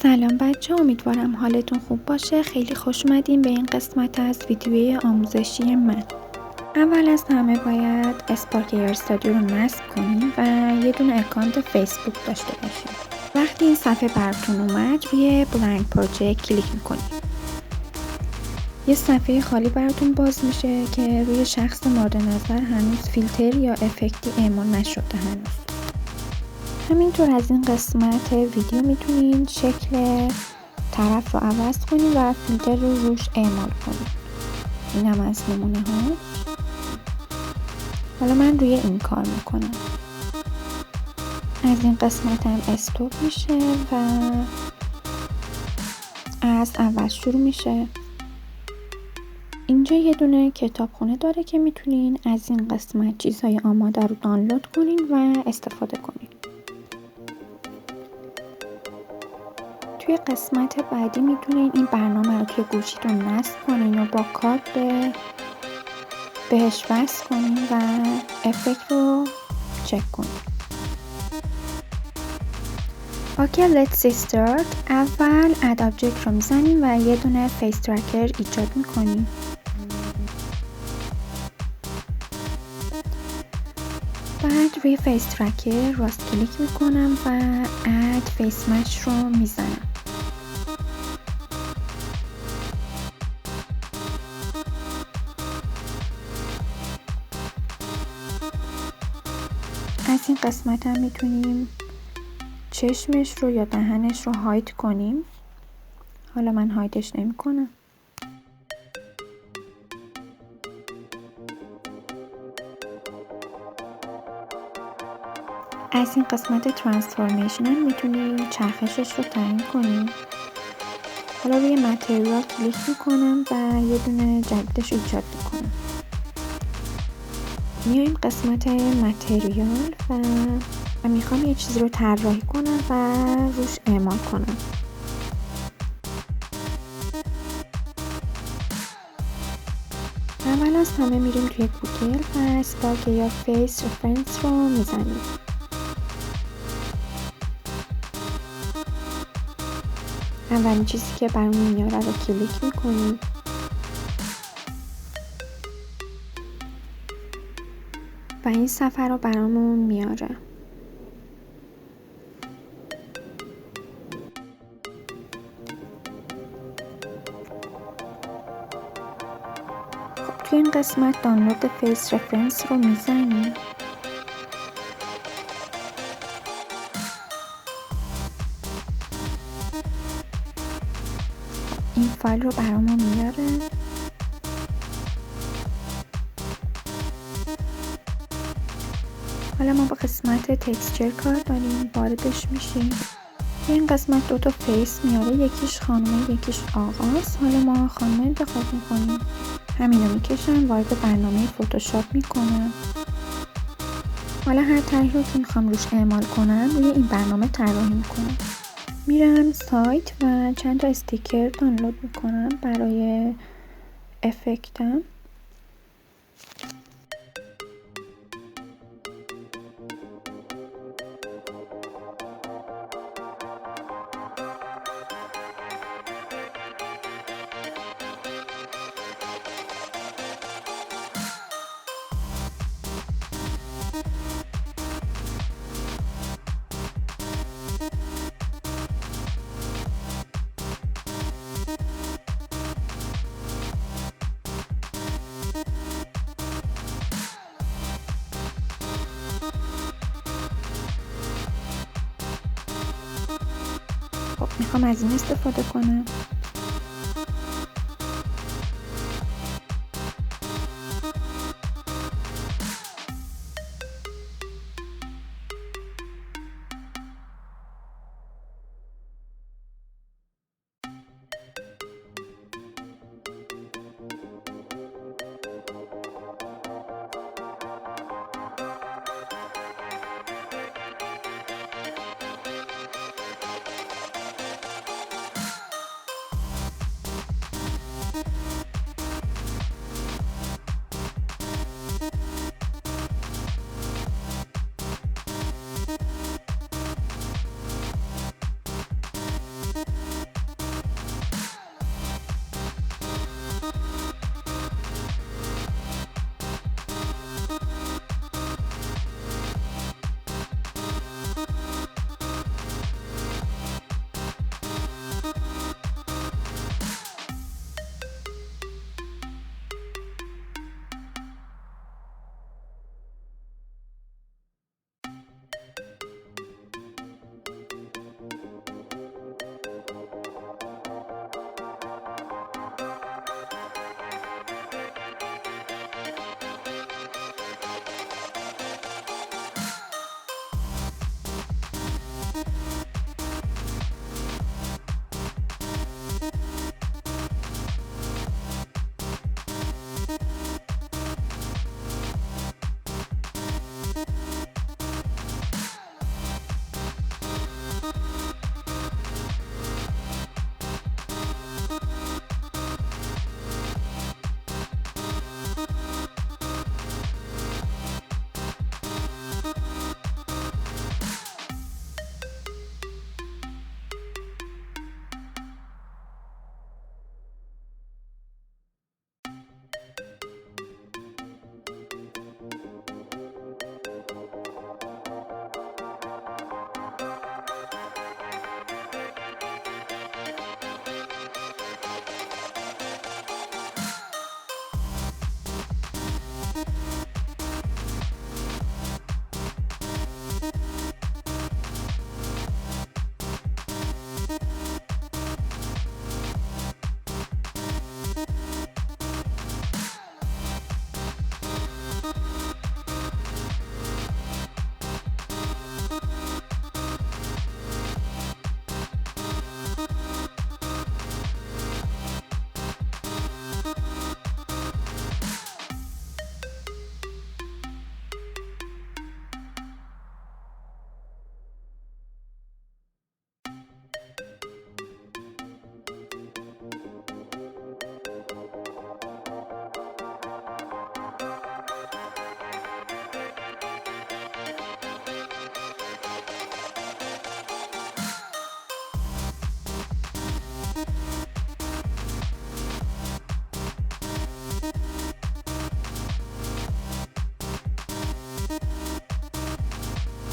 سلام بچه، امیدوارم حالتون خوب باشه. خیلی خوش اومدین به این قسمت از ویدیوی آموزشی من. اول از همه باید اسپارک استوری رو نصب کنیم و یه دونه اکانت فیسبوک داشته باشیم. وقتی این صفحه براتون اومد روی بلانک پروژکت کلیک میکنیم. یه صفحه خالی براتون باز میشه که روی شخص مورد نظر هنوز فیلتر یا افکتی اعمال نشده هنوز. همینطور از این قسمت ویدیو میتونین شکل طرف رو عوض کنین و فیلتر رو روش اعمال کنین. این هم از نمونه ها. حالا من روی این کار میکنم. از این قسمت هم استوب میشه و از اول شروع میشه. اینجا یه دونه کتابخونه داره که میتونین از این قسمت چیزهای آماده رو دانلود کنین و استفاده کنین. توی قسمت بعدی میتونین این برنامه رو توی گوشیتون نصب کنین یا با کارت بهش وصل کنین و افکت رو چک کنین. اوکی، let's start. اول اد آبجکت رو میزنین و یه دونه فیس ترکر ایجاد میکنین. بعد روی فیس ترکر راست کلیک میکنم و اد فیس مچ رو میزنم. از این قسمت هم میتونیم چشمش رو یا دهنش رو هاید کنیم. حالا من هایدش نمی کنم. از این قسمت ترانسفورمیشن هم میتونیم چرخشش رو تعیین کنیم. حالا روی متریال کلیک میکنم و یه دونه جدیدش رو ایجاد میکنم. میایم قسمت متریال و میخوام یه چیزی رو طراحی کنم و روش اعمال کنم. اول از همه میریم توی گوگل و اسپارک یا فیس رفرنس رو میزنیم. اولین چیزی که برامون میاره رو کلیک میکنیم. و این صفحه رو برامون میاره. خب توی این قسمت دانلود فیس رفرنس رو میزنیم. این فایل رو برامون میاره. حالا ما با قسمت تکسچر کار داریم، واردش میشیم. این قسمت دوتا فیس میاره، یکیش خانمه یکیش آقاست. حالا ما خانمه انتخاب میکنیم. همینو میکشم، وارد برنامه فتوشاپ میکنم. حالا هر طرحی رو که میخوام روش اعمال کنم روی این برنامه طراحی میکنم. میرم سایت و چند تا استیکر دانلود میکنم برای افکتم. خب میخوام از این استفاده کنم.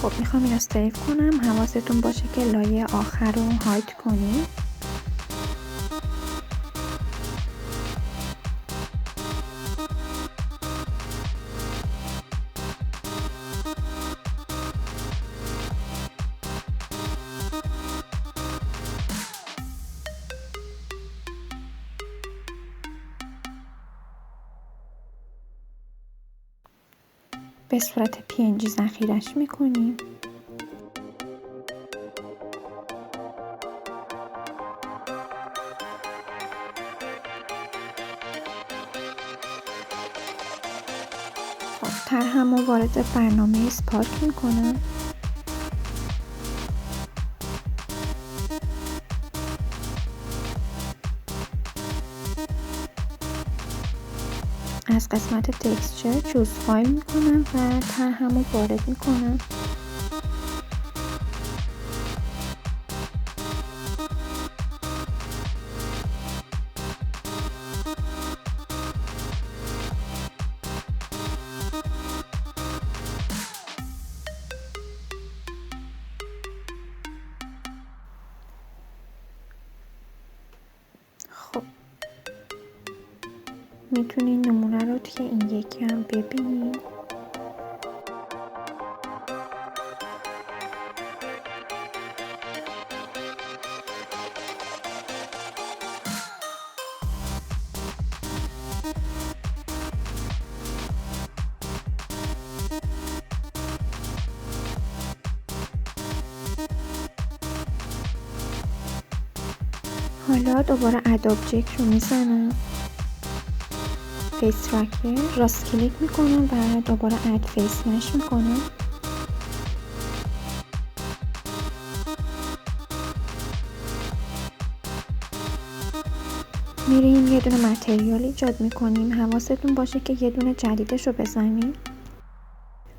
خب میخوام اینو سیو کنم. حواستون باشه که لایه آخر رو هاید کنید. به صورت PNG ذخیرش میکنیم. طرحم رو وارد برنامه اسپارک میکنم. از قسمت تکسچر چوز فایل میکنم و طرحم رو وارد میکنم. خب میتونین نمونه رو توی این یکی هم ببینید. حالا دوباره اد آبجکت رو میزنم، فیس ترکر، راست کلیک میکنم و دوباره اد فیس مش میکنم. میریم یه دونه متریال ایجاد میکنیم. حواستون باشه که یه دونه جدیدش رو بزنیم.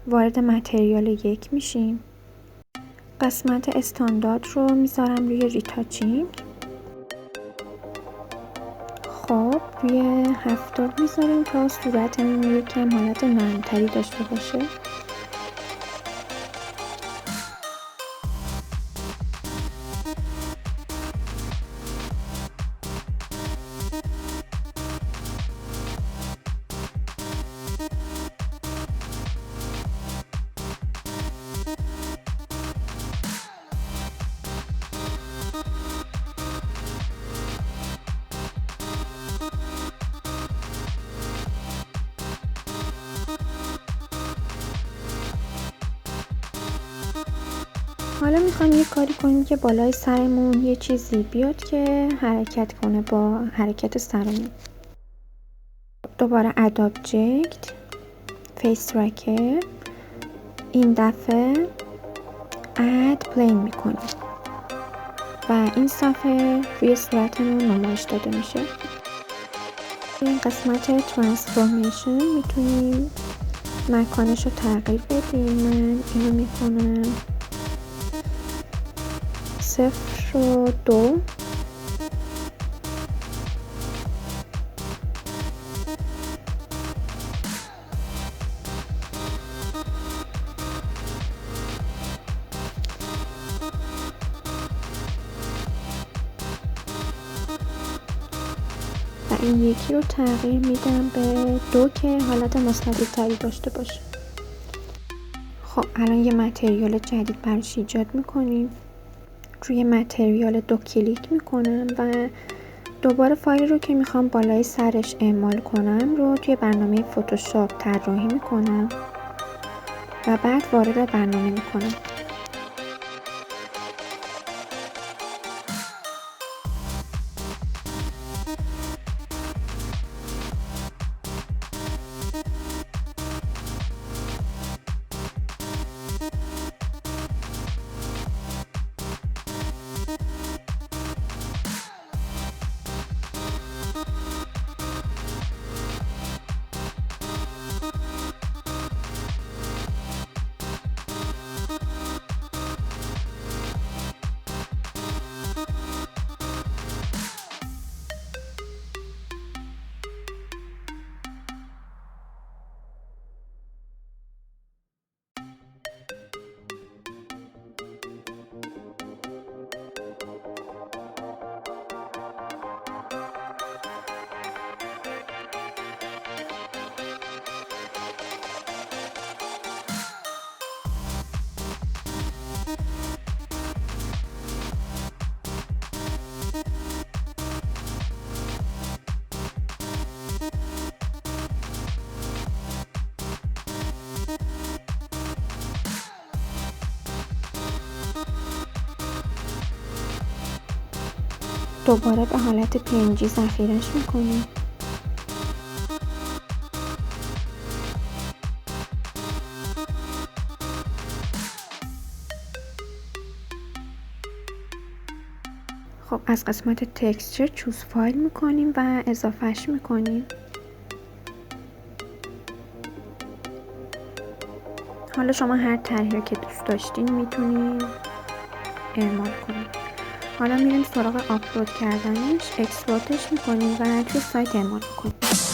وارد متریال 1 میشیم. قسمت استاندارد رو میذارم روی ریتاچینگ. خب روی 70 میذاریم تا صورتمون یکم حالت نرمتری داشته باشه. حالا میخوایم یه کاری کنیم که بالای سرمون یه چیزی بیاد که حرکت کنه با حرکت سرمون. دوباره اد آبجکت، فیس ترکر، این دفعه اد پلین میکنیم و این صفحه روی صورتمون نمایش داده میشه. این قسمت ترانسفورمیشن میتونیم مکانش رو تغییر بدیم. من اینو میکنم 0 و 2. و این یکی رو تغییر میدم به 2 که حالت مثبتی تری داشته باشه. خب الان یه متریال جدید براش ایجاد میکنیم. روی متریال 2 کلیک میکنم و دوباره فایلی رو که میخوام بالای سرش اعمال کنم رو توی برنامه فتوشاپ طراحی میکنم و بعد وارد برنامه میکنم. دوباره به حالت PNG ذخیرش میکنیم. خب از قسمت تکسچر چوز فایل میکنیم و اضافهش میکنیم. حالا شما هر طرحی که دوست داشتین میتونین اعمال کنید. حالا میریم سراغ آپلود کردنش، اکسپورتش میکنیم و توی سایت اعمال میکنیم.